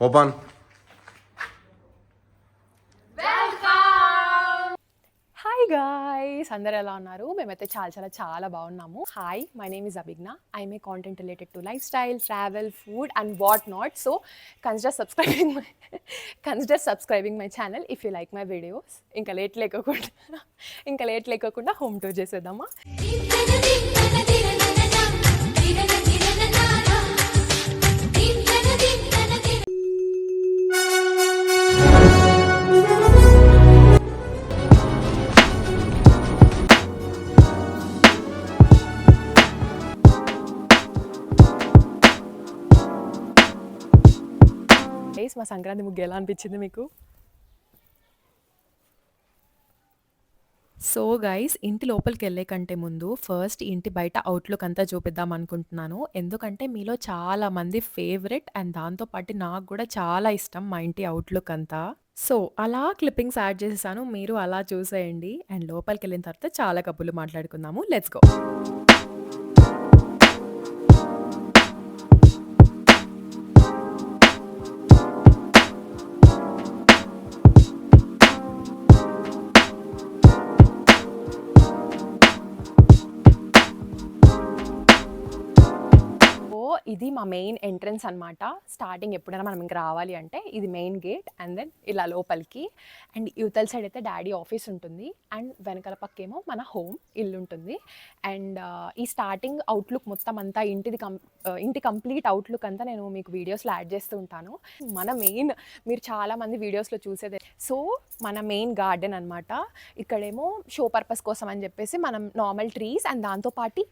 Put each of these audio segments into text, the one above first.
Open. Hi guys, అందరు ఎలా ఉన్నారు? మేమైతే చాలా చాలా చాలా బాగున్నాము. Hi, my name is Abhijna. I may content related to lifestyle, travel, food and what not. So consider subscribing my channel if you like my videos. ఇంకా late లేకోకుండా హోమ్ టూర్ చేసేద్దామా. మా సంక్రాంతి ముగ్గు ఎలా అనిపించింది మీకు? సో గైస్, ఇంటి లోపలికి వెళ్ళే కంటే ముందు ఫస్ట్ ఇంటి బయట అవుట్లుక్ అంతా చూపిద్దాం అనుకుంటున్నాను. ఎందుకంటే మీలో చాలా మంది ఫేవరెట్ అండ్ దాంతోపాటు నాకు కూడా చాలా ఇష్టం మా ఇంటి అవుట్లుక్ అంతా. సో అలా క్లిప్పింగ్స్ యాడ్ చేసేసాను, మీరు అలా చూసేయండి. అండ్ లోపలికి వెళ్ళిన తర్వాత చాలా కబుర్లు మాట్లాడుకుందాము. Let's go. ఇది మా మెయిన్ ఎంట్రన్స్ అనమాట. స్టార్టింగ్ ఎప్పుడైనా మనం ఇంకా రావాలి అంటే ఇది మెయిన్ గేట్ అండ్ దెన్ ఇలా లోపలికి. అండ్ యువతల సైడ్ అయితే డాడీ ఆఫీస్ ఉంటుంది అండ్ వెనకాల పక్కేమో మన హోమ్ ఇల్లు ఉంటుంది. అండ్ ఈ స్టార్టింగ్ అవుట్లుక్ మొత్తం అంతా ఇంటి కంప్లీట్ అవుట్లుక్ అంతా నేను మీకు వీడియోస్లో యాడ్ చేస్తూ ఉంటాను. మన మెయిన్, మీరు చాలామంది వీడియోస్లో చూసేదే. సో మన మెయిన్ గార్డెన్ అనమాట. ఇక్కడేమో షో పర్పస్ కోసం అని చెప్పేసి మనం నార్మల్ ట్రీస్ అండ్ దాంతోపాటు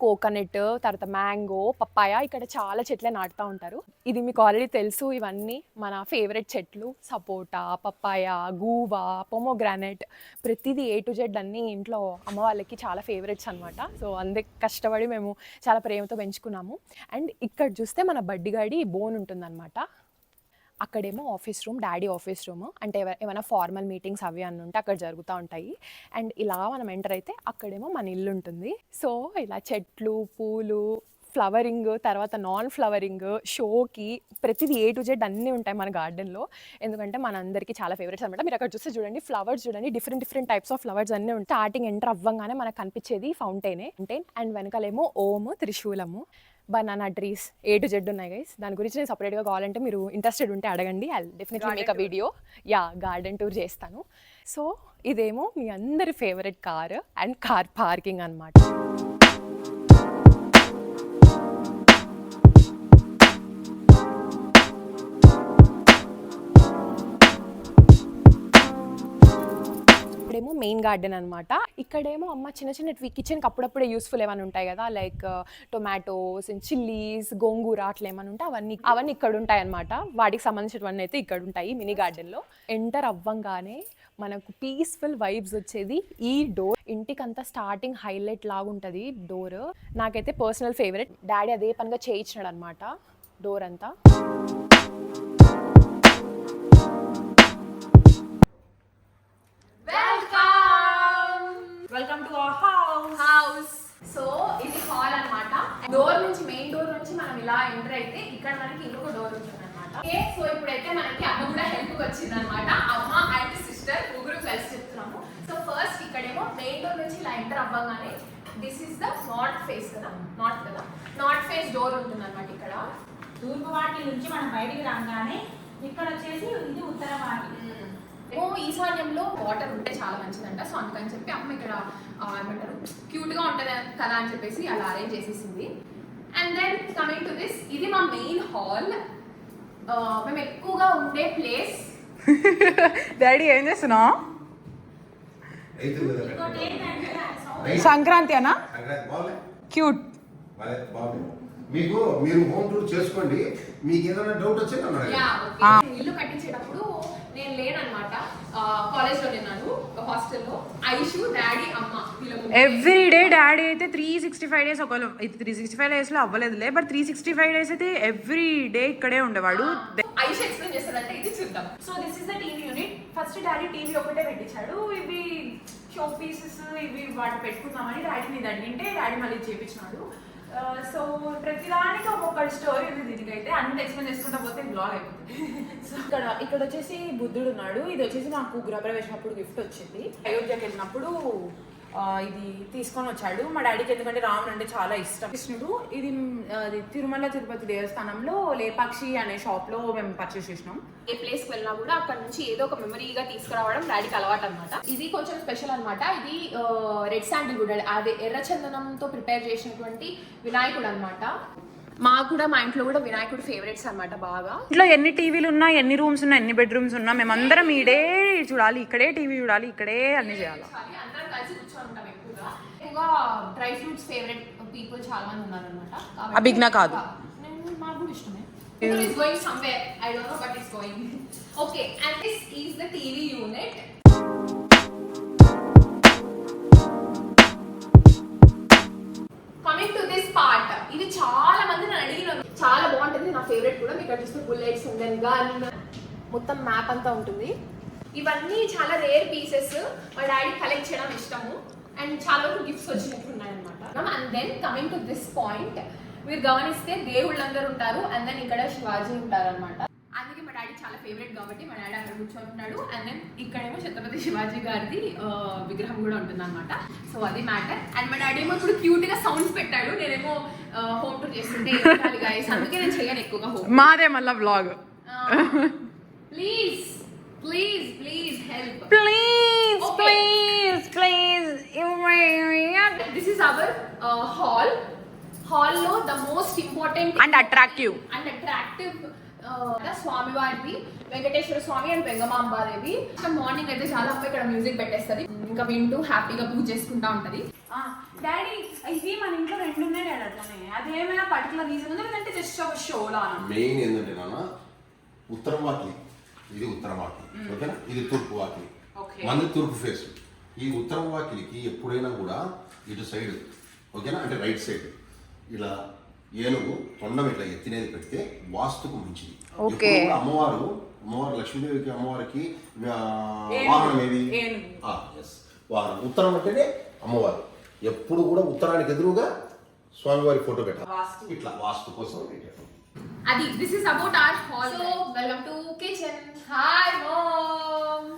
కోకోనట్, తర్వాత మ్యాంగో, పప్పాయ, ఇక్కడ చాలా చెట్లే నాటుతూ ఉంటారు. ఇది మీకు ఆల్రెడీ తెలుసు, ఇవన్నీ మన ఫేవరెట్ చెట్లు. సపోటా, పప్పాయ, గూవా, పొమోగ్రానైట్, ప్రతిదీ A to Z అన్నీ ఇంట్లో అమ్మ వాళ్ళకి చాలా ఫేవరెట్స్ అనమాట. సో అందుకే కష్టపడి మేము చాలా ప్రేమతో పెంచుకున్నాము. అండ్ ఇక్కడ చూస్తే మన బడ్డిగాడి బోన్ ఉంటుందన్నమాట. అక్కడేమో office room, daddy office room. అంటే ఏమైనా ఫార్మల్ మీటింగ్స్ అవి అన్నీ ఉంటే అక్కడ జరుగుతూ ఉంటాయి. అండ్ ఇలా మనం ఎంటర్ అయితే అక్కడేమో మన ఇల్లు ఉంటుంది. సో ఇలా చెట్లు, పూలు, ఫ్లవరింగ్, తర్వాత నాన్ ఫ్లవరింగ్, షోకి ప్రతిదీ A to Z అన్నీ ఉంటాయి మన గార్డెన్లో. ఎందుకంటే మనందరికీ చాలా ఫేవరెట్స్ అనమాట. మీరు అక్కడ చూస్తే చూడండి, ఫ్లవర్స్ చూడండి, డిఫరెంట్ టైప్స్ ఆఫ్ ఫ్లవర్స్ అన్నీ ఉంటాయి. స్టార్టింగ్ ఎంటర్ అవ్వగానే మనకు కనిపించేది ఫౌంటైన్. అండ్ వెనకాలేమో ఓము, త్రిశూలము, banana trees, A to Z ఉన్నాయి గైస్. దాని గురించి నేను సపరేట్గా కావాలంటే మీరు ఇంట్రెస్టెడ్ ఉంటే అడగండి. I definitely make a video. Garden tour చేస్తాను. సో ఇదేమో మీ అందరి favourite car and car parking అనమాట. ఇక్కడేమో మెయిన్ గార్డెన్ అనమాట. ఇక్కడేమో అమ్మ చిన్న చిన్న కిచెన్కి అప్పుడప్పుడే యూస్ఫుల్ ఏమైనా ఉంటాయి కదా, లైక్ టొమాటోస్, చిల్లీస్, గోంగూర అట్లా ఏమైనా ఉంటే అవన్నీ ఇక్కడ ఉంటాయి అనమాట. వాటికి సంబంధించినవన్నీ అయితే ఇక్కడ ఉంటాయి మినీ గార్డెన్లో. ఎంటర్ అవ్వంగానే మనకు పీస్ఫుల్ వైబ్స్ వచ్చేది ఈ డోర్. ఇంటికంతా స్టార్టింగ్ హైలైట్ లాగా ఉంటుంది డోర్. నాకైతే పర్సనల్ ఫేవరెట్. డాడీ అదే పనిగా చేయించినాడు అనమాట డోర్ అంతా. Welcome to our house. So ఇది హాల్ అన్నమాట. మెయిన్ డోర్ నుంచి మనం ఇలా ఎంటర్ అయితే ఇక్కడ మనకి ఇంకొక డోర్ ఉంటుంది అనమాట. ఓకే, సో ఇప్పుడైతే మనకి అమ్మ కూడా హెల్ప్ వచ్చింది అనమాట. అమ్మ అండ్ సిస్టర్ ముగ్గురు కలిసి చెప్తున్నాము. సో ఫస్ట్ ఇక్కడేమో మెయిన్ డోర్ నుంచి ఇలా ఎంటర్ అవ్వగానే this is the north face కదా, నార్త్ ఫేస్ డోర్ ఉంటుంది అనమాట. ఇక్కడ తూర్పు వాటి నుంచి మనం బయటికి రాగానే ఇక్కడ వచ్చేసి ఇది ఉత్తర వాటి. ఈశాన్యంలో వాటర్ ఉంటే చాలా మంచిదంట. సో అందుకని చెప్పి అమ్మ ఇక్కడ ఏమంటారు క్యూట్గా ఉంటుంది కదా అని చెప్పేసి అలా అరేంజ్ చేసేసింది. And then coming to this, ఇది మా మెయిన్ హాల్. మేము ఎక్కువగా ఉండే ప్లేస్. డాడీ ఏం చేస్తున్నావు? సంక్రాంతి అనా? క్యూట్. మీకు మీరు హోమ్ టూర్ చేసుకోండి. మీకు ఏదైనా డౌట్ వచ్చి ఇల్లు కట్టించేటప్పుడు నేను లేనన్నమాట, కాలేజ్లో ఉన్నాను, హాస్టల్లో. ఐషు, డాడీ, అమ్మ ఎవ్రీ డే డాడీ అయితే 365 డేస్, ఒకవేళ 365 డేస్లో అవ్వలేదులే, బట్ 365 డేస్ అయితే ఎవ్రీ డే ఇక్కడే ఉండేవాడు. ఐషు ఎక్స్ప్లెయిన్ చేస్తాడంటే ఇది చూద్దాం. So this is the TV unit. First daddy TV ఒకటే పెట్టించాడు. ఇవి షో పీసెస్ ఇవి వాటి పెట్టుకుందామని డాడీ మీద అడిగింటే డాడీ మళ్ళీ చేపించినాడు. సో ప్రతిదానికి ఒక్కొక్క స్టోరీ ఉంది దీనికైతే అన్ని ఎక్స్ప్లెయిన్ చేసుకుంటా పోతే బ్లాగ్ అయిపోతుంది. సో ఇక్కడ వచ్చేసి బుద్ధుడు ఉన్నాడు. ఇది వచ్చేసి నాకు గృహప్రవేశం అప్పుడు గిఫ్ట్ వచ్చింది. అయోధ్యకి వెళ్ళినప్పుడు ఇది తీసుకొని వచ్చాడు మా డాడీకి. ఎందుకంటే రాముడు అంటే చాలా ఇష్టం. కృష్ణుడు ఇది తిరుమల తిరుపతి దేవస్థానంలో లేపాక్షి అనే షాప్లో మేము పర్చేస్ చేసినాం. ఏ ప్లేస్కి వెళ్ళినా కూడా అక్కడ నుంచి ఏదో ఒక మెమరీగా తీసుకురావడం డాడీకి అలవాటు అనమాట. ఇది కొంచెం స్పెషల్ అనమాట. ఇది రెడ్ శాండిల్వుడ్, అదే ఎర్రచందనంతో ప్రిపేర్ చేసినటువంటి వినాయకుడు అనమాట. మాకు కూడా మా ఇంట్లో కూడా వినాయకుడు ఫేవరెట్స్ అనమాట బాగా. ఇంట్లో ఎన్ని టీవీలు ఉన్నా, ఎన్ని రూమ్స్ ఉన్నా, ఎన్ని బెడ్రూమ్స్ ఉన్నా మేమందరం ఈడే చూడాలి, ఇక్కడే టీవీ చూడాలి, ఇక్కడే అన్ని చేయాలి. అందరం కలిసి కూర్చొని ఉంటాం. ఎక్కువగా డ్రై ఫ్రూట్స్ ఫేవరెట్ పీపుల్ చాలా మంది ఉన్నారనమాట. అభిజ్ఞ కాదు, నాకు కూడా ఇష్టమే. It's going somewhere. I don't know, but it's going. Okay, and this is the TV unit. Coming to this part, ఇది చాలా మంది నన్ను అడిగినారు. చాలా బాగుంటుంది, నా ఫేవరెట్ కూడా. మీకు చూస్తే బుల్లెట్స్ ఉంది, గన్, మొత్తం మ్యాప్ అంతా ఉంటుంది. ఇవన్నీ చాలా రేర్ పీసెస్. మా డాడీ కలెక్ట్ చేయడం ఇష్టము అండ్ చాలా వరకు గిఫ్ట్స్ వచ్చినట్టు ఉన్నాయన్నమాట. And then coming to this point, మీరు గమనిస్తే దేవుళ్ళందరూ ఉంటారు అండ్ దెన్ ఇక్కడ శివాజీ ఉంటారు అనమాట. అందుకే మా డాడీ చాలా ఫేవరెట్ కాబట్టి మా డాడీ అక్కడ కూర్చొని ఉంటాడు. అండ్ దెన్ ఇక్కడేమో ఛత్రపతి శివాజీ గారిది విగ్రహం కూడా ఉంటుంది అనమాట. సో అది మ్యాటర్. అండ్ మా డాడీ ఏమో ఇప్పుడు క్యూట్ గా సౌండ్స్ పెట్టాడు. నేనేమో హోమ్ టూర్ చేస్తుంటే గైస్, అందుకే నేను చేయను ఎక్కువగా హోమ్. మాదే మళ్ళా vlog. Please please please help, please please please. This is our hall. Hall లో the most important and attractive స్వామివారిది, వెంకటేశ్వర స్వామి అండ్ వెంగమాంబాదేవి. మార్నింగ్ అయితే చాలా అమ్మాయి ఇక్కడ మ్యూజిక్ పెట్టేస్తుంది, ఇంకా వింటూ హ్యాపీగా పూజ చేసుకుంటా ఉంటది. డాడీ ఇవి మన ఇంట్లో రెండు ఉన్నాయి డాడీ అట్లనే. అదేమైనా పర్టికులర్ రీజన్ ఉందా లేదంటే జస్ట్ ఒక షోలా? మెయిన్ ఏంటంటే నాన్న, ఉత్తరం వాకిలి, ఇది ఉత్తరం వాకిలి, ఓకేనా? ఇది తూర్పు వాకిలి, మంది తూర్పు ఫేస్. ఈ ఉత్తరం వాకిలికి ఎప్పుడైనా కూడా ఇటు సైడ్, ఓకేనా, అంటే రైట్ సైడ్ ఇలా ఏనుగు తొండం ఇట్లా ఎత్తినేది పెడితే వాస్తుకు మంచిది. అమ్మవారు లక్ష్మీదేవికి, అమ్మవారికి వాహనం ఏది? వాహనం. ఉత్తరం అంటేనే అమ్మవారు. ఎప్పుడు కూడా ఉత్తరానికి ఎదురుగా స్వామివారి ఫోటో పెట్టాలి, ఇట్లా వాస్తు కోసం. అది this is about our hall. So welcome to kitchen. Hi mom.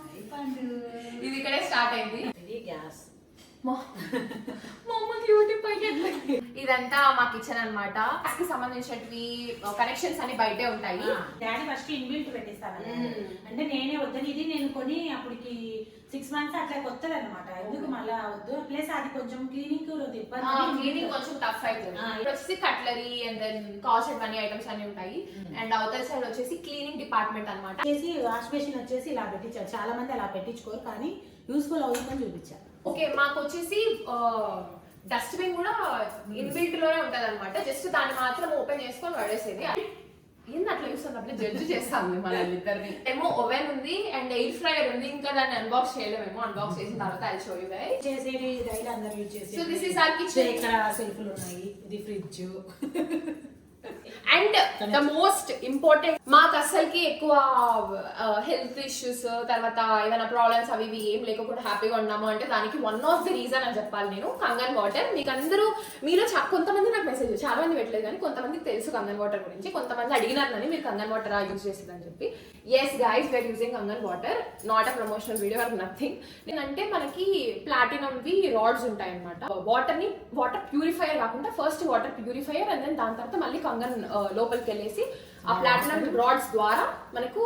ఇది ఇక్కడే స్టార్ట్ అయింది. ఇది గ్యాస్. ఇదంతా మా కిచెన్ అన్నమాట. కి సంబంధించినవి కనెక్షన్స్ అన్ని బయటే ఉంటాయి. డాడీ ఫస్ట్ ఇన్బిల్ట్ పెట్టిస్తాను అంటే నేనే వద్దని, ఇది నేను కొని అప్పటికి 6 months అట్లా కొత్తది అనమాట. ఎందుకు మళ్ళా వద్దు. ప్లస్ అది కొంచెం క్లీనింగ్ క్లీనింగ్ కొంచెం టఫ్ అవుతుంది. వచ్చేసి cutlery and then cost money items అన్ని ఉంటాయి. అండ్ అవతల సైడ్ వచ్చేసి క్లీనింగ్ డిపార్ట్మెంట్ అనమాట. వచ్చేసి వాష్ బేసిన్ వచ్చేసి ఇలా పెట్టించారు. చాలా మంది అలా పెట్టించుకోరు, కానీ యూస్ఫుల్ అవుతుందని చూపించారు. ఓకే, మాకు వచ్చేసి డస్ట్బిన్ కూడా ఇన్బిల్ట్ లోనే ఉంటది అనమాట. జస్ట్ దాన్ని మాత్రం ఓపెన్ చేసుకొని పడేసేది. ఏంది అట్లా చూస్తున్నప్పుడు జడ్జ్ చేస్తాను మనల్ని ఇద్దరిని. ఏమో ఓవెన్ ఉంది అండ్ ఎయిర్ ఫ్రైయర్ ఉంది. ఇంకా దాన్ని అన్బాక్స్ చేయలేమేమో. అన్బాక్స్ చేసిన తర్వాత అది షో యు గైస్. చేసేది డైలీ అందరూ యూజ్ చేసేది. So this is hour kitchen. ఇక్కడ సెల్ఫ్లు ఉన్నాయి, ఇది fridge. And the most important, మాకు అసలుకి ఎక్కువ హెల్త్ ఇష్యూస్ తర్వాత ఏదైనా ప్రాబ్లమ్స్ అవి ఇవి ఏం లేకుండా హ్యాపీగా ఉన్నాము అంటే దానికి వన్ ఆఫ్ ది రీజన్ అని చెప్పాలి నేను. Kangen water. మీకు అందరూ మీలో కొంతమంది నాకు మెసేజ్, చాలా మంది పెట్టలేదు కానీ కొంతమందికి తెలుసు కంగన్ వాటర్ గురించి. కొంతమంది అడిగినారని మీరు కంగన్ వాటర్ యూజ్ చేస్తుందని చెప్పి. Yes guys, we're using Kangen water. Not a promotional video or nothing. అంటే మనకి ప్లాటినంవి రాడ్స్ ఉంటాయి అనమాట. వాటర్ ప్యూరిఫైయర్ కాకుండా first water purifier and then దాని తర్వాత మళ్ళీ కంగన్ లోపలికి వెళ్ళేసి ఆ ప్లాటినం రాడ్స్ ద్వారా మనకు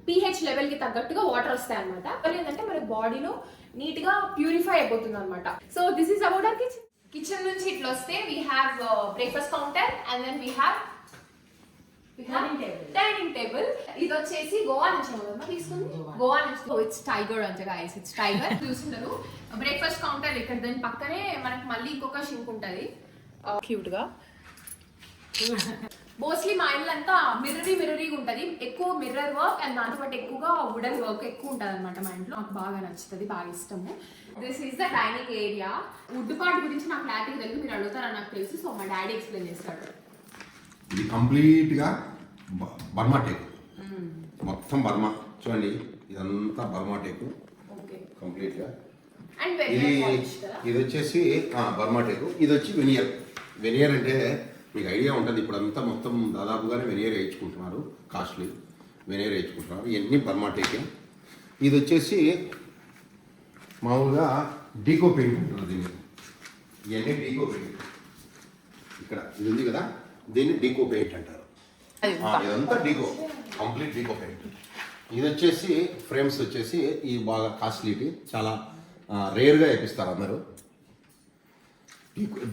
pH లెవెల్ కి తగ్గట్టుగా వాటర్ వస్తాయి అనమాట. ఏంటంటే మన బాడీలో నీట్ గా ప్యూరిఫై అయిపోతుంది అనమాట. So this is about our kitchen. Kitchen నుంచి ఇట్లా వస్తే we have breakfast counter and then we have dining table. ఇది వచ్చేసి గోవా నుంచి తీసుకుంది. గోవా నుంచి ఇట్స్ టైగర్ అంట గైస్, ఇట్స్ టైగర్. చూస్తున్నారు బ్రేక్ఫాస్ట్ కౌంటర్ ఇక్కడ. దాని పక్కనే మనకి మళ్ళీ ఇంకొక షింక్ ఉంటుంది క్యూట్ గా. మోస్ట్లీ మా ఇల్లు అంతా మిర్రరీగా ఉంటది. ఎక్కువ మిర్రర్ వర్క్ అండ్ దాంతో పాటు ఎక్కువగా వుడెన్ వర్క్ ఎక్కువ ఉంటది అనమాట మా ఇంట్లో. నాకు బాగా నచ్చుతుంది, బాగా ఇష్టము. This is the dining area. Wood part గురించి నాకు క్లారిటీ తెలియదు, మీరు అడుగుతారని నాకు తెలుసు. సో మా డాడీ ఎక్స్ప్లెయిన్ చేస్తాడు. ఇది కంప్లీట్ గా బర్మా టేకు, మొత్తం బర్మా. చూడండి ఇదంతా బర్మా టేకు కంప్లీట్ గా. ఇది వచ్చేసి బర్మా టేకు, ఇది వచ్చి వెనియర్. వెనియర్ అంటే మీకు ఐడియా ఉంటుంది, ఇప్పుడు అంతా మొత్తం దాదాపుగానే వెనియర్ వేయించుకుంటున్నారు, కాస్ట్లీ వెనియర్ వేయించుకుంటున్నారు. ఇవన్నీ బర్మాటేకే. ఇది వచ్చేసి మామూలుగా డీకో పెయింట్ అంటారు దీన్ని. ఇవన్నీ డీకో పెయింట్. ఇక్కడ ఇది ఉంది కదా, దీన్ని డీకో పెయింట్ అంటారు. ఇదంతా డీకో, కంప్లీట్ డీకో పెయింట్. ఇది వచ్చేసి ఫ్రేమ్స్ వచ్చేసి ఈ బాగా కాస్ట్లీటీ, చాలా రేర్గా వేపిస్తారు అందరూ.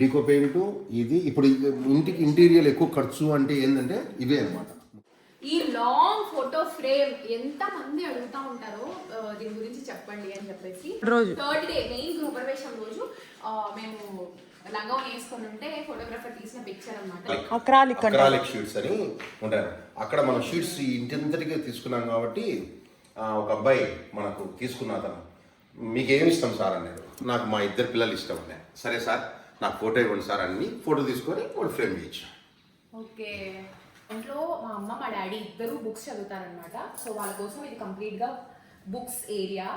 డీకో పెయింట్ ఇది. ఇప్పుడు ఇంటికి ఇంటీరియర్ ఎక్కువ ఖర్చు అంటే ఏంటంటే ఇవే అనమాట. ఈ లాంగ్ ఫోటో ఫ్రేమ్ ఎంత మంది అడుగుతా ఉంటారో దీని గురించి చెప్పండి అని చెప్పేసి. థర్డ్ డే మెయిన్ గృహప్రవేశం రోజు మేము లంగం వేసుకొని ఉంటే ఫోటోగ్రాఫర్ తీసిన పిక్చర్ అనమాట. అక్రాలిక్ షీట్స్ అని ఉంటారు అక్కడ. మనం షీట్స్ ఇంటింతటిగా తీసుకున్నాం కాబట్టి ఒక అబ్బాయి మనకు తీసుకున్న అతను, మీకు ఏమి ఇష్టం సార్ అన్నాడు. నాకు మా 2 పిల్లలు ఇష్టం అన్నాడు. సరే సార్ నాకు ఫోటో ఇవ్వండి సార్ అని ఫోటో తీసుకొని ఫోటో ఫ్రేమ్ చేయించు. ఓకే. ఇంట్లో మా అమ్మ మా డాడీ ఇద్దరు బుక్స్ చదువుతారనమాట. సో వాళ్ళ కోసం ఇది కంప్లీట్గా బుక్స్ ఏరియా.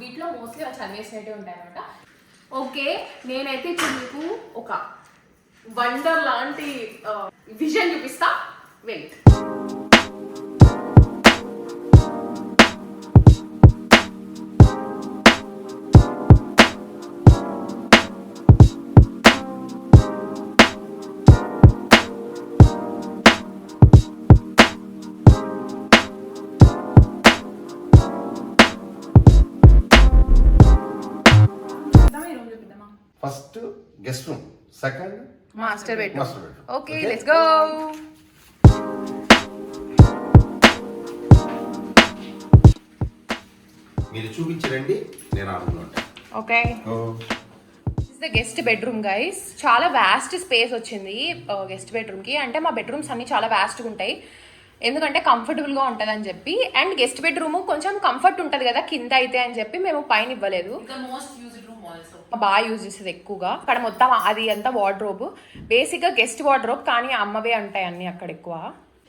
వీటిలో మోస్ట్లీ వాళ్ళు చదివేసినట్టే ఉంటాయన్నమాట. ఓకే, నేనైతే ఇప్పుడు మీకు ఒక వండర్ లాంటి విజన్ చూపిస్తా. Wait. First guest room, second master bedroom. Master bedroom. Okay, let's go. మీరు చూపించరండి, నేను ఆ రూమ్లో ఉంటాను. Okay, this the guest bedroom guys. చాలా వాస్ట్ స్పేస్ వచ్చింది గెస్ట్ బెడ్రూమ్కి. అంటే మా బెడ్రూమ్స్ అన్ని చాలా వాస్ట్గా ఉంటాయి, ఎందుకంటే కంఫర్టబుల్గా ఉంటుంది అని చెప్పి. అండ్ గెస్ట్ బెడ్రూమ్ కొంచెం కంఫర్ట్ ఉంటుంది కదా కింద అయితే అని చెప్పి మేము పైన ఇవ్వలేదు. బాగా యూజ్ చేసేది ఎక్కువగా. అక్కడ మొత్తం అది అంతా వార్డ్రోబ్, బేసిక్గా గెస్ట్ వార్డ్రోబ్, కానీ అమ్మవే ఉంటాయి అన్ని అక్కడ ఎక్కువ.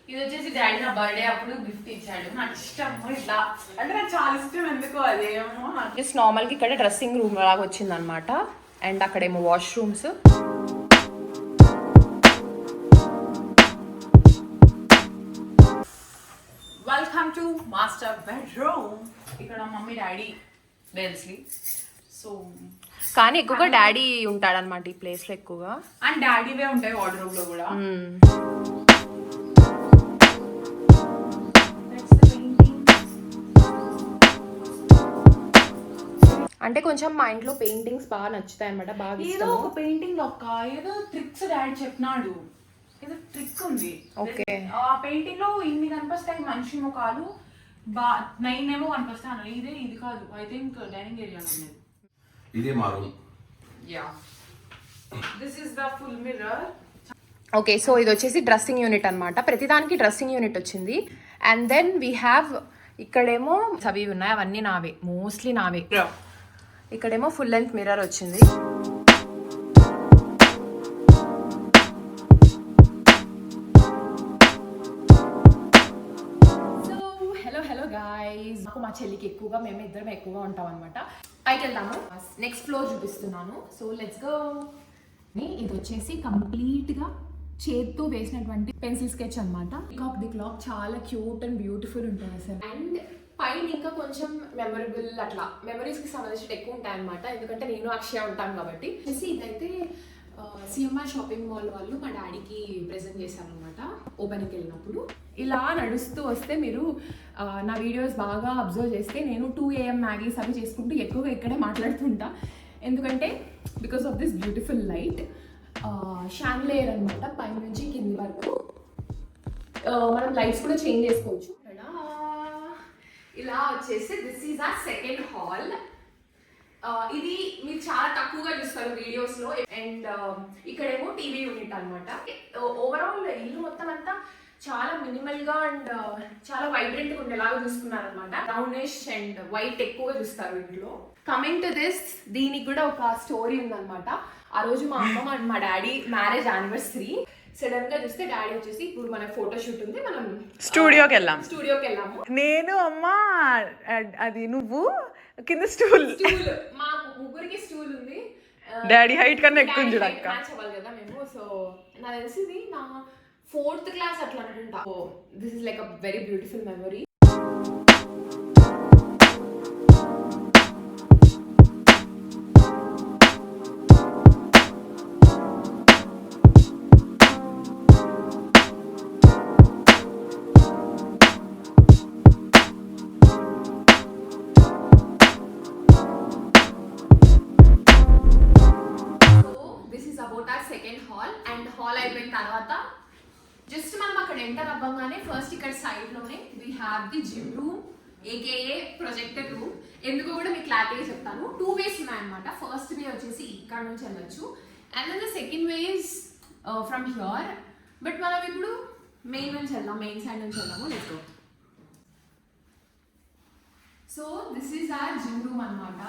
ఇది వచ్చేసి డాడీ నా బర్త్డే అప్పుడు గిఫ్ట్ ఇచ్చాడు. నాకు ఇష్టం ఇట్లా, అంటే నాకు చాలా ఇష్టం ఎందుకో అదేమో. జస్ట్ నార్మల్గా ఇక్కడ డ్రెస్సింగ్ రూమ్ లాగా వచ్చింది అనమాట. అండ్ అక్కడేమో washrooms. Welcome to master bedroom. ఇక్కడ మమ్మీ డాడీ బెల్స్లీ. సో కానీ ఎక్కువగా డాడీ ఉంటాడనమాట ఈ ప్లేస్లో ఎక్కువగా. అండ్ డాడీవే ఉంటాయి వార్డ్రోబ్ లో కూడా. అంటే కొంచెం మా ఇంట్లో పెయింటింగ్స్ బాగా నచ్చుతాయి అనమాట. బాగా ఏదో ఒక పెయింటింగ్ ఒక ఏదో ట్రిక్స్ డాడీ చెప్పినాడు, ఏదో ట్రిక్ ఉంది. ఓకే, ఆ పెయింటింగ్ లో ఇన్ని కనిపిస్తాయి మనిషి ముఖాలు, 9 ఏమో కనిపిస్తాను. ఇది కాదు, ఐ థింక్ డైనింగ్ ఏరియా ఉన్నది. ఇదే మా room. Yeah, this is the full mirror. Okay, so ఇది వచ్చేసి డ్రెస్సింగ్ యూనిట్ అనమాట. ప్రతిదానికి డ్రెస్సింగ్ యూనిట్ వచ్చింది. అండ్ దెన్ వీ హ్యావ్ ఇక్కడేమో అవి ఉన్నాయి, అవన్నీ నావే, మోస్ట్లీ నావే. ఇక్కడేమో ఫుల్ లెంత్ మిర్రర్ వచ్చింది. హలో గాయ్స్, నాకు మా చెల్లికి ఎక్కువగా మేము ఇద్దరం ఎక్కువగా ఉంటాం అనమాట. పైకి వెళ్తాము. నెక్స్ట్ ఫ్లోర్ చూపిస్తున్నాను. So let's go. ఇది వచ్చేసి కంప్లీట్గా చేత్తో వేసినటువంటి పెన్సిల్ స్కెచ్ అనమాట. ది క్లాక్ చాలా క్యూట్ అండ్ బ్యూటిఫుల్ ఉంటుంది అసలు. అండ్ పైన ఇంకా కొంచెం మెమరబుల్ అట్లా మెమరీస్కి సంబంధించి ఎక్కువ ఉంటాయి అనమాట, ఎందుకంటే నేను అక్షయ ఉంటాను కాబట్టి. ఇదైతే సిఎంఆర్ షాపింగ్ మాల్ వాళ్ళు మా డాడీకి ప్రెజెంట్ చేశారనమాట ఓపెనింగ్కి వెళ్ళినప్పుడు. ఇలా నడుస్తూ వస్తే మీరు నా వీడియోస్ బాగా అబ్జర్వ్ చేస్తే నేను 2 AM మ్యాగీస్ అవి చేసుకుంటూ ఎక్కువగా ఇక్కడే మాట్లాడుతుంటా, ఎందుకంటే because of this beautiful light. Chandelier అనమాట, పై నుంచి కింది వరకు మనం లైట్స్ కూడా చేంజ్ చేసుకోవచ్చు. ఇలా వచ్చేసి దిస్ ఈజ్ ఆ సెకండ్ హాల్. ఇది మీరు చాలా తక్కువగా చూస్తారు వీడియోస్ లో. అండ్ ఇక్కడేమో టీవీ యూనిట్ అనమాట. ఓవరాల్ ఇల్లు మొత్తం అంతా చాలా మినిమల్ గా అండ్ చాలా వైబ్రెంట్ గా ఉండేలాగా చూసుకున్నారనమాట. బ్రౌనిష్ అండ్ వైట్ ఎక్కువగా చూస్తారు ఇంట్లో. కమింగ్ టు దిస్, దీనికి కూడా ఒక స్టోరీ ఉందన్నమాట. ఆ రోజు మా అమ్మ మా డాడీ మ్యారేజ్ యానివర్సరీ. సడన్ గా చూస్తే డాడీ వచ్చేసి ఇప్పుడు మన ఫోటో షూట్ ఉంది, మనం స్టూడియోకి వెళ్ళాము. నేను అమ్మ అది నువ్వు కింద స్టూల్. మా ముగ్గురికి స్టూల్ ఉంది. డాడీ హైట్ కన్నా ఎక్కువ ఉంది Daddy చూడు height అక్క. match అవ్వాలి కదా మేము. సో నాకు తెలిసి ఇది నా 4th క్లాస్ అట్లా అనుకుంటా. This is like a very beautiful memory. About our second hall. And hall అయిపోయిన తర్వాత జస్ట్ మనం అక్కడ ఎంటర్ అవ్వగానే ఫస్ట్ ఇక్కడ సైడ్ లోనే we have the gym room AKA projector room. ఎందుకు కూడా మీకు క్లారిటీగా చెప్తాను. 2 ways ఉన్నాయన్నమాట. ఫస్ట్ వే వచ్చేసి ఇక్కడ నుంచి వెళ్ళొచ్చు and then the second way is from here. But మనం ఇప్పుడు మెయిన్ నుంచి వెళ్దాం, మెయిన్ సైడ్ నుంచి వెళ్దాము. Let's go. So this is our gym room అన్నమాట.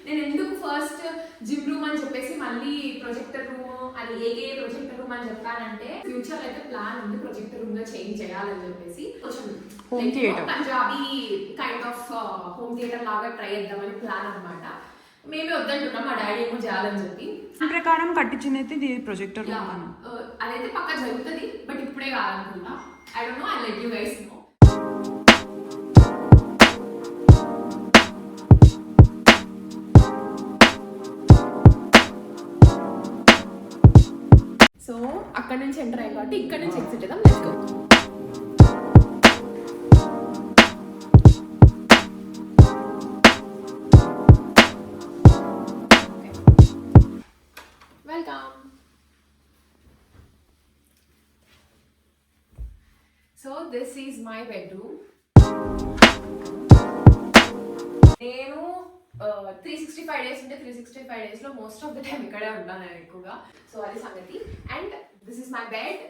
నేను ఎందుకు ఫస్ట్ జిమ్ రూమ్ అని చెప్పేసి మళ్ళీ ప్రొజెక్టర్ రూమ్ అని ఏకే ప్రొజెక్టర్ రూమ్ అని చెప్పానంటే ఫ్యూచర్ అయితే ప్లాన్ ఉంది ప్రొజెక్టర్ రూమ్ గా చేంజ్ చేయాలని చెప్పేసి కొంచెం home theatre, Punjabi kind of home theatre లాగా ట్రై చేద్దామని ప్లాన్ అన్నమాట. మేమే వద్దంటున్నాం, మా డాడీ ఏమో చేయాలని చెప్పి. దాని ప్రకారం కట్టించినైతే ఇది ప్రొజెక్టర్ అదైతే పక్కా జరుగుతుంది, బట్ ఇప్పుడే కాదనుకుంటా. I don't know, I let you guys know. So అక్కడ నుంచి ఎంటర్ అయ్యి కాబట్టి ఇక్కడ నుంచి ఎగ్జిట్ చేద్దాం. Let's go. Welcome. So this is my bedroom. నేను 365 days ఉంటే 365 days లో మోస్ట్ ఆఫ్ ద టైం ఇక్కడే ఉంటాను నేను ఎక్కువగా. సో అది సంగతి. And this is my bed.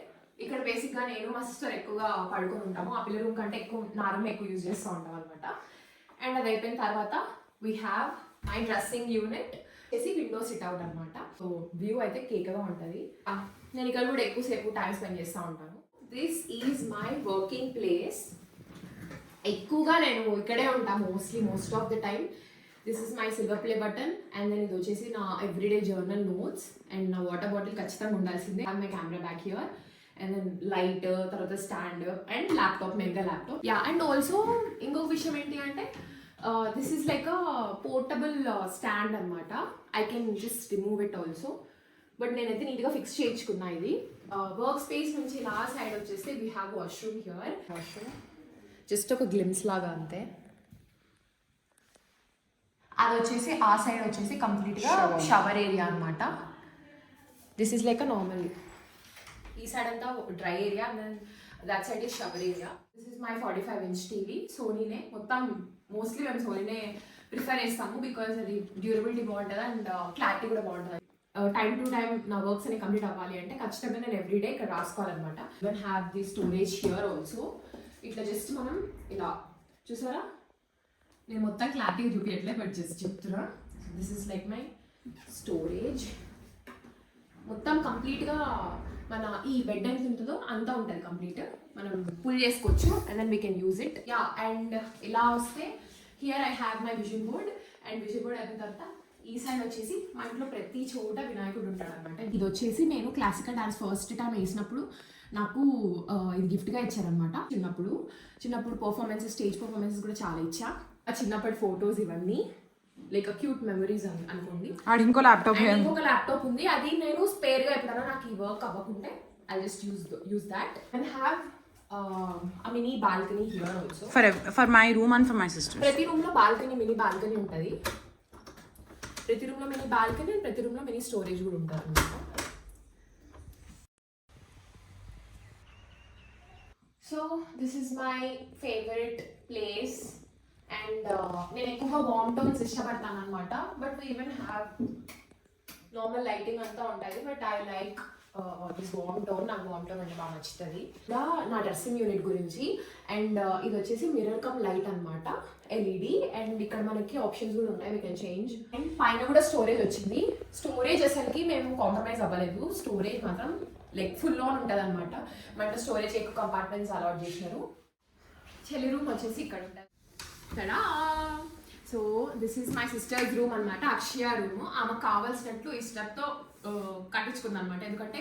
ఇక్కడ బేసిక్ గా నేను మా సిస్టర్ ఎక్కువగా పడుకొని ఉంటాము. ఆ పిల్ల రూమ్ కంటే ఎక్కువ నా రూమ్ ఎక్కువ యూజ్ చేస్తూ ఉంటాం అనమాట. అండ్ అది అయిపోయిన తర్వాత we have my dressing unit చేసి విండో సిట్ అవుట్ అనమాట. సో వ్యూ అయితే కేకగా ఉంటుంది. నేను ఇక్కడ కూడా ఎక్కువసేపు టైం స్పెండ్ చేస్తూ ఉంటాను. This is my working place. ఎక్కువగా నేను ఇక్కడే ఉంటాను most of the time. This is my silver play button. And then ఇది వచ్చేసి నా ఎవ్రీడే జర్నల్ నోట్స్ అండ్ నా వాటర్ బాటిల్ ఖచ్చితంగా ఉండాల్సిందే. My camera back here and then light, తర్వాత stand and laptop, mega laptop. Yeah, and also ఇంకొక విషయం ఏంటి అంటే this is like a portable stand అనమాట. I can just remove it also. But నేనైతే నీట్గా ఫిక్స్ చేయించుకున్నా ఇది. వర్క్ స్పేస్ నుంచి లాస్ట్ సైడ్ వచ్చేసి we have washroom here. Washroom just ఒక గ్లిమ్స్ లాగా అంతే. అది వచ్చేసి ఆ సైడ్ వచ్చేసి కంప్లీట్గా షవర్ ఏరియా అనమాట. This is like a normal. ఈ సైడ్ అంతా dry area and that side is shower area. This is my 45-inch TV. సోనీనే మొత్తం. మోస్ట్లీ మేము సోనీనే ప్రిఫర్ చేస్తాము బికాజ్ అది డ్యూరబిలిటీ బాగుంటుంది అండ్ క్లారిటీ కూడా బాగుంటుంది. టైం టు టైం నా వర్క్స్ అని కంప్లీట్ అవ్వాలి అంటే ఖచ్చితంగా నేను ఎవ్రీడే ఇక్కడ రాసుకోవాలన్నమాట. Then have the storage here also. ఇట్లా జస్ట్ మనం ఇలా చూసారా, నేను మొత్తం క్లారిటీగా చూపించట్లే బట్ జస్ట్ చెప్తున్నా. This is like my storage. మొత్తం కంప్లీట్గా మన ఈ బెడ్ ఎంత ఉంటుందో అంతా ఉంటుంది కంప్లీట్. మనం పుల్ చేసుకోవచ్చు and then we can use it. Yeah, and ఇలా వస్తే here I have my vision board. And vision board అయిన తర్వాత ఈ సైడ్ వచ్చేసి మా ఇంట్లో ప్రతి చోట వినాయకుడు ఉంటాడు అనమాట. ఇది వచ్చేసి నేను క్లాసికల్ డాన్స్ ఫస్ట్ టైం వేసినప్పుడు నాకు ఇది గిఫ్ట్గా ఇచ్చారనమాట. చిన్నప్పుడు పర్ఫార్మెన్సెస్, స్టేజ్ పర్ఫార్మెన్సెస్ కూడా చాలా ఇచ్చా. ఆ చిన్నప్పటి ఫొటోస్ ఇవన్నీ లైక్ క్యూట్ మెమరీస్ అనుకోండి. ఇంకో ల్యాప్టాప్ ఉంది. అది నేను స్పేర్గా ఎప్పుడైనా నాకు ఈ వర్క్ అవ్వకుంటే I just use that. And have a mini balcony here also. For my room and for my sisters. ప్రతి రూమ్ లో బాల్కనీ, మినీ బాల్కనీ ఉంటుంది. ప్రతి రూమ్ లో మినీ బాల్కనీ అండ్ ప్రతి రూమ్ లో మినీ స్టోరేజ్ కూడా ఉంటుంది అన్నమాట. So this is my favourite place. And నేను ఎక్కువగా వామ్ టోన్స్ ఇష్టపడతాను అనమాట. But we even have normal lighting అంతా ఉంటుంది. But I like this warm tone. నాకు వామ్ టోన్ అంటే బాగా నచ్చుతుంది. ఇలా నా డ్రెస్సింగ్ యూనిట్ గురించి. అండ్ ఇది వచ్చేసి మిర్రర్ కమ్ లైట్ అనమాట, ఎల్ఈడి. అండ్ ఇక్కడ మనకి ఆప్షన్స్ కూడా ఉన్నాయి, వీ కెన్ చేంజ్. అండ్ పైన కూడా స్టోరేజ్ వచ్చింది. స్టోరేజ్ అసలుకి మేము కాంప్రమైజ్ అవ్వలేదు. స్టోరేజ్ మాత్రం లైక్ ఫుల్ ఆన్ ఉంటుంది అనమాట. మన స్టోరేజ్ ఎక్కువ కంపార్ట్మెంట్స్ అలాట్ చేసినారు. చెల్లి రూమ్ వచ్చేసి ఇక్కడ ఉంటుంది. కదా. So this is my sisters room అనమాట, అక్షయ రూమ్. ఆమెకు కావాల్సినట్లు ఈ స్టెప్తో కట్టించుకుంది అనమాట. ఎందుకంటే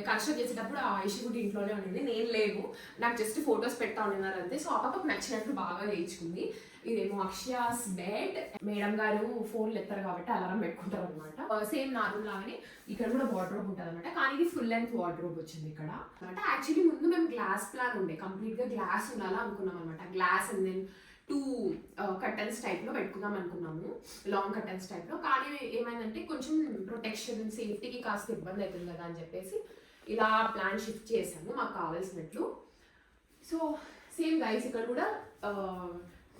కన్స్ట్రక్ట్ చేసేటప్పుడు ఆ ఇష్యూ కూడా ఇంట్లోనే ఉండేది, నేను లేవు, నాకు జస్ట్ ఫొటోస్ పెడతా ఉన్నారు అంతే. సో ఆ పాపకు నచ్చినట్లు బాగా చేయించుకుంది. ఇదేమో అక్షయాస్ బెడ్. మేడం గారు ఫోన్లు ఎత్తారు కాబట్టి అలారం పెట్టుకుంటారు అనమాట. సేమ్ నా రూమ్ లాగానే ఇక్కడ కూడా వార్డ్రోబ్ ఉంటుంది అనమాట, కానీ ఇది ఫుల్ లెంత్ వార్డ్రోబ్ వచ్చింది ఇక్కడ అనమాట. యాక్చువల్లీ ముందు మేము గ్లాస్ ప్లాన్ ఉండే, కంప్లీట్ గా గ్లాస్ ఉండాలా అనుకున్నాం అనమాట. Glass and then 2 curtains type లో పెట్టుకుందాం అనుకున్నాము, లాంగ్ కర్టన్స్ టైప్ లో. కానీ ఏమైందంటే కొంచెం ప్రొటెక్షన్ సేఫ్టీకి కాస్త ఇబ్బంది అవుతుంది కదా అని చెప్పేసి ఇలా ప్లాన్ షిఫ్ట్ చేసాము మాకు కావాల్సినట్లు. సో సేమ్ గైస్ ఇక్కడ కూడా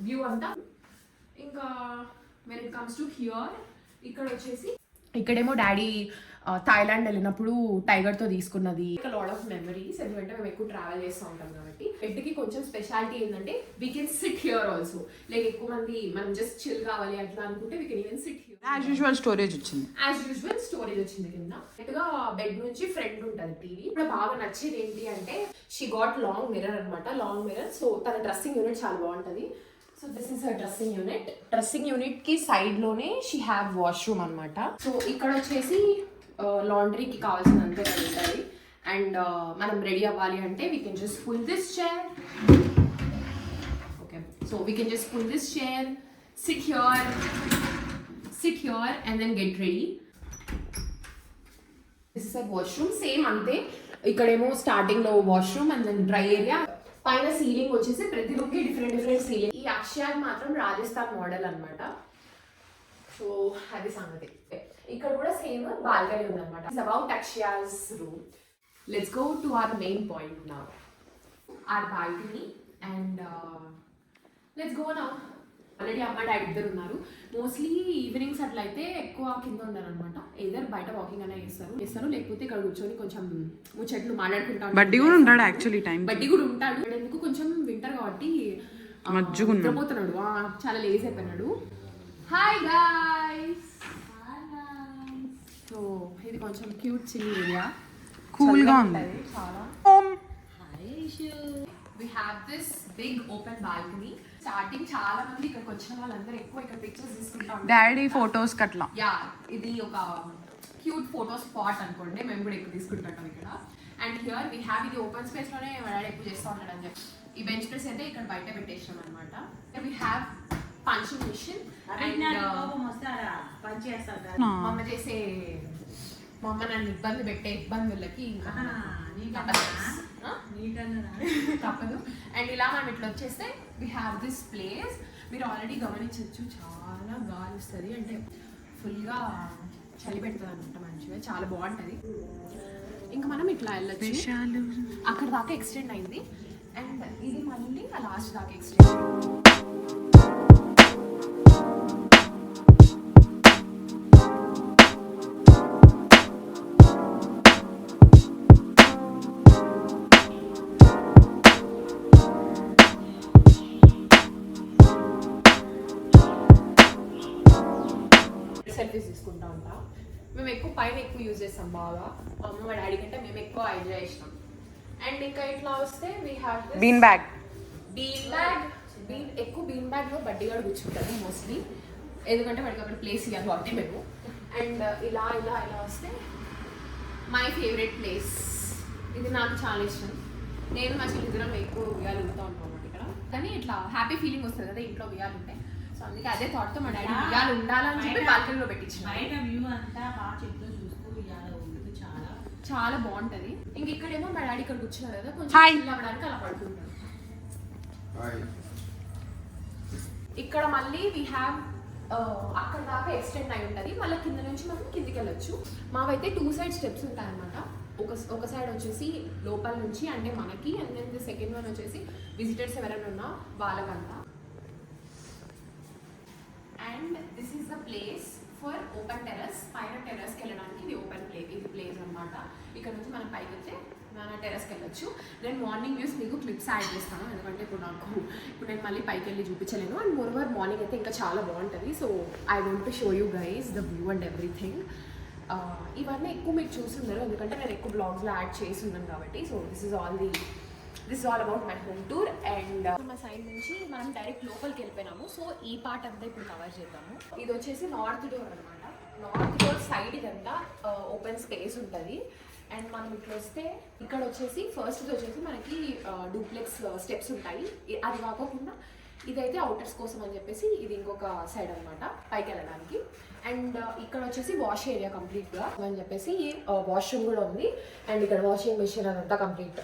వ్యూ అంతా. ఇంకా when it comes to hear, ఇక్కడ వచ్చేసి ఇక్కడేమో డాడీ థాయిలాండ్ వెళ్ళినప్పుడు టైగర్తో తీసుకున్నది. లాట్ ఆఫ్ మెమరీస్, ఎందుకంటే మేము ఎక్కువ ట్రావెల్ చేస్తూ ఉంటాం కాబట్టి. బెడ్కి కొంచెం స్పెషాలిటీ ఏంటంటే we can SIT here also. Like ఎక్కువ మంది మనం జస్ట్ చిల్ కావాలి అట్లా అనుకుంటే we can even SIT here. As usual storage వచ్చింది, కింద. కరెక్ట్గా బెడ్ నుంచి ఫ్రంట్ ఉంటుంది టీవీ. ఇప్పుడు బాగా నచ్చేది ఏంటి అంటే షీ గాట్ లాంగ్ మిర్రర్ అనమాట, లాంగ్ మిర్రర్. సో తన డ్రెస్సింగ్ యూనిట్ చాలా బాగుంటుంది. So this is a dressing unit కి సైడ్ లోనే షీ హ్యావ్ వాష్రూమ్ అనమాట. సో ఇక్కడ వచ్చేసి లాండ్రీకి కావాల్సినంత ఉంటుంది. అండ్ మనం రెడీ అవ్వాలి అంటే we can just pull this chair. Okay, so we can just pull this chair, sit here and then get ready. This is a washroom, same అంతే. ఇక్కడేమో స్టార్టింగ్ లో washroom and then dry area. పైన ceiling వచ్చేసి ప్రతి room కి different ceiling. ఈ అక్షయాకి మాత్రం Rajasthan model అనమాట. సో అది సంగతి. ఇక్కడ కూడా సేమ్ బాల్కనీ ఉందన్నమాట. It's about Akshaya's room. Let's go to our main point now, our balcony. And let's go now. Already అమ్మ డాడీ ఇద్దరు ఉన్నారు. మోస్ట్లీ ఈవినింగ్స్ అట్లయితే ఎక్కువ కింద ఉండరు అనమాట. ఏదర్ బయట వాకింగ్ అనే చేస్తారు, లేకపోతే ఇక్కడ కూర్చొని కొంచెం ముచ్చట్లు మాట్లాడుకుంటాం. బడ్డీ కూడా ఉంటాడు యాక్చువల్లీ, టైం బడ్డీ కూడా ఉంటాడు. ఎందుకు కొంచెం వింటర్ కాబట్టి నిద్రపోతున్నాడు, చాలా లేజ్ అయిపోయినాడు. Hi guys. సో ఇది కొంచెం క్యూట్ చిల్లీ ఏరియా, కూల్ గా ఉంది చాలా. We have this big open balcony. Starting చాలా మంది ఇక్కడికి వచ్చిన వాళ్ళందరూ ఎక్కువ ఇక్కడ పిక్చర్స్ తీసుకుంటాం. డాడీ ఫొటోస్ కట్లా. యా, ఇది ఒక క్యూట్ ఫోటో స్పాట్ అనుకోండి, మేము కూడా ఎక్కువ తీసుకుంటాం ఇక్కడ. అండ్ హియర్ వీ హ్యావ్, ఇది ఓపెన్ స్పేస్ లోనే మా డాడీ ఎక్కువ చేస్తూ ఉంటాడు అని చెప్పి ఈ బెంచ్ ప్రెస్ అయితే ఇక్కడ బయట పెట్టేసాం అనమాట. We have punching machine. And మా అమ్మ నన్ను ఇబ్బంది పెట్టే ఇబ్బందులకి తప్పదు. అండ్ ఇలా మనం ఇట్లా వచ్చేస్తే వీ హ్యావ్ దిస్ ప్లేస్. మీరు ఆల్రెడీ గమనించవచ్చు, చాలా గాలి వస్తుంది, అంటే ఫుల్గా చలి పెడుతుంది అనమాట, మంచిగా చాలా బాగుంటుంది. ఇంకా మనం ఇట్లా వెళ్ళచ్చు, అక్కడ దాకా ఎక్స్టెండ్ అయింది. అండ్ ఇది మళ్ళీ ఆ లాస్ట్ దాకా ఎక్స్టెండ్. సెల్ఫీస్ తీసుకుంటా ఉంటాం. మేము ఎక్కువ పైన ఎక్కువ యూజ్ చేస్తాం బాగా. మా అమ్మ మా డాడీ కంటే మేము ఎక్కువ ఎంజాయ్ చేసినాం. అండ్ ఇంకా ఇట్లా వస్తే వీ హ్యావ్ బీన్ బ్యాగ్. ఎక్కువ బీన్ బ్యాగ్లో బడ్డీ కూడా కూర్చుంటుంది మోస్ట్లీ, ఎందుకంటే వాడికి అక్కడ ప్లేస్ ఇవ్వాలి కాబట్టి మేము. అండ్ ఇలా ఇలా ఇలా వస్తే మై ఫేవరెట్ ప్లేస్, ఇది నాకు చాలా ఇష్టం. నేను మా చిల్లిద్దరం ఎక్కువ ఉయ్యాలు ఉంటా ఉంటాం అన్నమాట ఇక్కడ. కానీ ఇట్లా హ్యాపీ ఫీలింగ్ వస్తుంది కదా ఇంట్లో ఉయ్యాలు ఉంటే. సో అందుకే అదే థాట్తో మా డాడీ ఉయ్యాలు ఉండాలని చెప్పి బాల్కనీలో పెట్టించిన. చాలా బాగుంటది. ఇంక ఇక్కడేమో మా డాడీ ఇక్కడ కూర్చున్నారు కదా, కొంచెం చిల్ అవ్వడానికి అలా పడుకుంటారు. ఇక్కడ మళ్ళీ వీ హ్యావ్ అక్కడ దాకా ఎక్స్టెండ్ అయి ఉంటుంది, మళ్ళీ కింద నుంచి మనం కిందికి వెళ్ళొచ్చు. మావైతే 2 సైడ్ స్టెప్స్ ఉంటాయి అనమాట. ఒక సైడ్ వచ్చేసి లోపల నుంచి అంటే మనకి, and then the second one వచ్చేసి విజిటర్స్ ఎవరైనా ఉన్నా వాళ్ళకంతా. And this is the place for open terrace. పైన టెర్రస్కి వెళ్ళడానికి ఇది ఇది ప్లేస్ అనమాట. ఇక్కడ నుంచి మనం పైకి వెళ్తే మన టెర్రస్కి వెళ్ళొచ్చు. నేను మార్నింగ్ వ్యూస్ మీకు క్లిప్స్ యాడ్ చేస్తాను, ఎందుకంటే ఇప్పుడు నేను మళ్ళీ పైకి వెళ్ళి చూపించలేను. అండ్ మోరోవర్ మార్నింగ్ అయితే ఇంకా చాలా బాగుంటుంది. So I want to show you guys the view and everything. ఇవన్నీ ఎక్కువ మీరు చూస్తున్నారు, ఎందుకంటే నేను ఎక్కువ బ్లాగ్స్లో యాడ్ చేసి ఉన్నాను కాబట్టి. So this is all about my home tour. And మా సైడ్ నుంచి మనం డైరెక్ట్ లోపలికి వెళ్ళిపోయినాము. సో ఈ పార్ట్ అంతా ఇప్పుడు కవర్ చేద్దాము. ఇది వచ్చేసి నార్త్ డోర్ అనమాట. నార్త్ డోర్ సైడ్ ఇదంతా ఓపెన్ స్పేస్ ఉంటుంది. అండ్ మనం ఇట్లా వస్తే ఇక్కడ వచ్చేసి ఫస్ట్ వచ్చేసి మనకి డూప్లెక్స్ స్టెప్స్ ఉంటాయి. అది కాకుండా ఇదైతే అవుటర్స్ కోసం అని చెప్పేసి ఇది ఇంకొక సైడ్ అనమాట పైకి వెళ్ళడానికి. అండ్ ఇక్కడ వచ్చేసి వాష్ ఏరియా కంప్లీట్గా అని చెప్పేసి వాష్రూమ్ కూడా ఉంది. అండ్ ఇక్కడ వాషింగ్ మెషిన్ అదంతా కంప్లీట్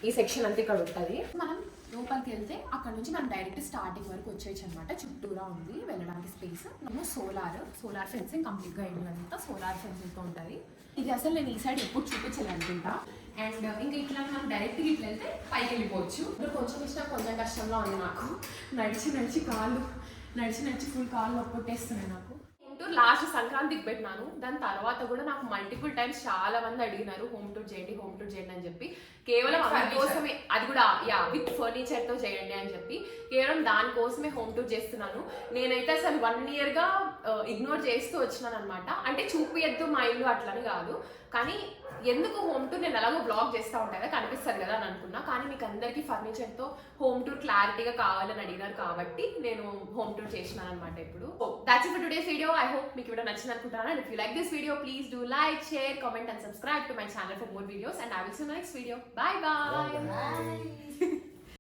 ఈ సెక్షన్ అంతా ఇక్కడ ఉంటుంది. మనం లోపలికి వెళ్తే అక్కడ నుంచి మనం డైరెక్ట్ స్టార్టింగ్ వరకు వచ్చేయచ్చు అనమాట. చుట్టూరా ఉంది వెళ్ళడానికి స్పేస్. మేము సోలార్ ఫెన్సింగ్ కంప్లీట్గా ఇల్లు అంతా సోలార్ ఫెన్సింగ్తో ఉంటుంది. ఇది అసలు నేను ఈ సైడ్ ఎప్పుడు చూపించాలి అనుకుంటా. అండ్ ఇంకా ఇట్లా మనం డైరెక్ట్గా ఇట్లా వెళ్తే పైకి వెళ్ళిపోవచ్చు. ఇప్పుడు కొంచెం ఇష్టం కొంచెం కష్టంలో ఉంది నాకు. నడిచి ఫుల్ కాళ్ళు నొప్పొట్టేస్తున్నాయి నాకు. హోమ్ టూర్ లాస్ట్ సంక్రాంతికి పెట్టినాను. దాని తర్వాత కూడా నాకు మల్టిపుల్ టైమ్స్ చాలా మంది అడిగినారు హోమ్ టూర్ చేయండి అని చెప్పి. కేవలం అందుకోసమే, అది కూడా విత్ ఫర్నిచర్తో చేయండి అని చెప్పి కేవలం దానికోసమే హోమ్ టూర్ చేస్తున్నాను. నేనైతే అసలు 1 yearగా ఇగ్నోర్ చేస్తూ వచ్చినాను అనమాట. అంటే చూపియద్దు మా ఇల్లు అట్లని కాదు, కానీ ఎందుకు హోమ్ టూర్ నేను ఎలాగో బ్లాగ్ చేస్తూ ఉంటాయి కదా, కనిపిస్తుంది కదా అని అనుకున్నా. కానీ మీకు అందరికీ ఫర్నిచర్తో హోమ్ టూర్ క్లారిటీగా కావాలని అడిగినారు కాబట్టి నేను హోమ్ టూర్ చేసినాను అనమాట. ఇప్పుడు that's it for today's video. I hope మీకు వీడియో నచ్చింది అనుకుంటున్నాను. And if you like this video please do like, share, comment and subscribe to my channel for more videos. And I will see you next video. Bye bye.